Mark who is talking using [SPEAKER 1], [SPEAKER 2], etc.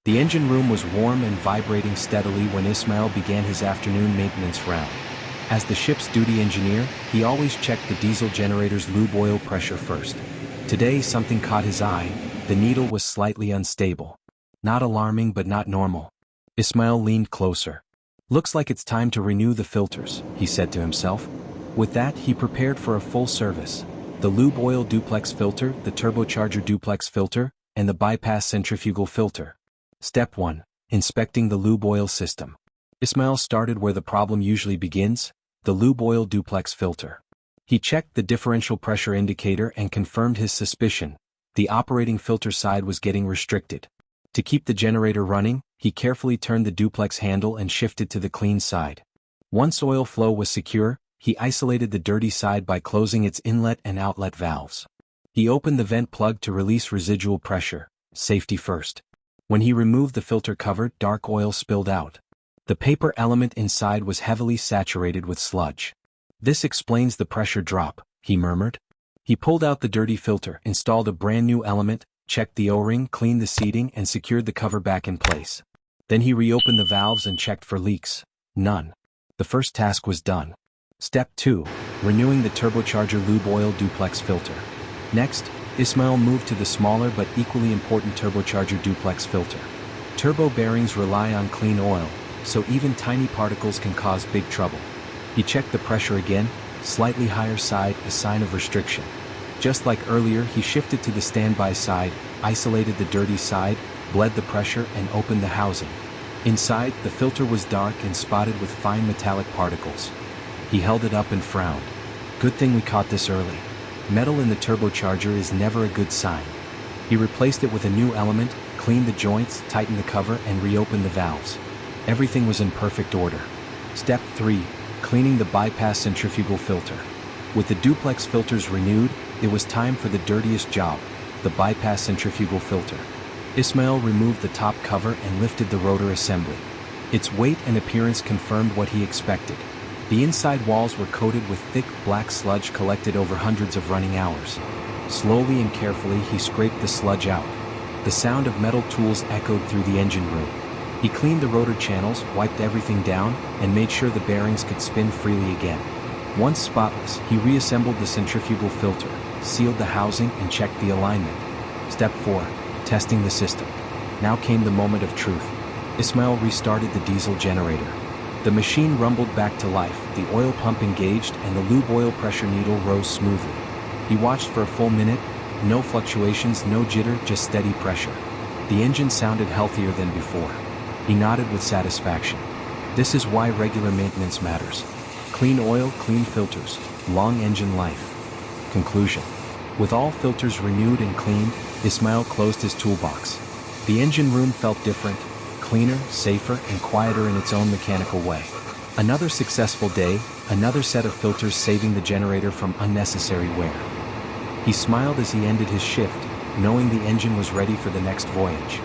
[SPEAKER 1] The engine room was warm and vibrating steadily when Ismael began his afternoon maintenance round. As the ship's duty engineer, he always checked the diesel generator's lube oil pressure first. Today something caught his eye. The needle was slightly unstable. Not alarming but not normal. Ismael leaned closer. "Looks like it's time to renew the filters," he said to himself. With that, he prepared for a full service. The lube oil duplex filter, the turbocharger duplex filter, and the bypass centrifugal filter. Step 1. Inspecting the lube oil system. Ismael started where the problem usually begins, the lube oil duplex filter. He checked the differential pressure indicator and confirmed his suspicion. The operating filter side was getting restricted. To keep the generator running, he carefully turned the duplex handle and shifted to the clean side. Once oil flow was secure, he isolated the dirty side by closing its inlet and outlet valves. He opened the vent plug to release residual pressure, safety first. When he removed the filter cover, dark oil spilled out. The paper element inside was heavily saturated with sludge. "This explains the pressure drop," he murmured. He pulled out the dirty filter, installed a brand new element, checked the O-ring, cleaned the seating and secured the cover back in place. Then he reopened the valves and checked for leaks. None. The first task was done. Step 2. Renewing the turbocharger lube oil duplex filter. Next, Ismael moved to the smaller but equally important turbocharger duplex filter. Turbo bearings rely on clean oil, so even tiny particles can cause big trouble. He checked the pressure again, slightly higher side, a sign of restriction. Just like earlier, he shifted to the standby side, isolated the dirty side, bled the pressure and opened the housing. Inside, the filter was dark and spotted with fine metallic particles. He held it up and frowned. "Good thing we caught this early. Metal in the turbocharger is never a good sign." He replaced it with a new element, cleaned the joints, tightened the cover and reopened the valves. Everything was in perfect order. Step 3. Cleaning the bypass centrifugal filter. With the duplex filters renewed, it was time for the dirtiest job, the bypass centrifugal filter. Ismael removed the top cover and lifted the rotor assembly. Its weight and appearance confirmed what he expected. The inside walls were coated with thick black sludge collected over hundreds of running hours. Slowly and carefully he scraped the sludge out. The sound of metal tools echoed through the engine room. He cleaned the rotor channels, wiped everything down, and made sure the bearings could spin freely again. Once spotless, he reassembled the centrifugal filter, sealed the housing and checked the alignment. Step 4. Testing the system. Now came the moment of truth. Ismael restarted the diesel generator. The machine rumbled back to life, the oil pump engaged and the lube oil pressure needle rose smoothly. He watched for a full minute, no fluctuations, no jitter, just steady pressure. The engine sounded healthier than before. He nodded with satisfaction. This is why regular maintenance matters. Clean oil, clean filters, long engine life. Conclusion. With all filters renewed and cleaned, Ismael closed his toolbox. The engine room felt different, cleaner, safer, and quieter in its own mechanical way. Another successful day, another set of filters saving the generator from unnecessary wear. He smiled as he ended his shift, knowing the engine was ready for the next voyage.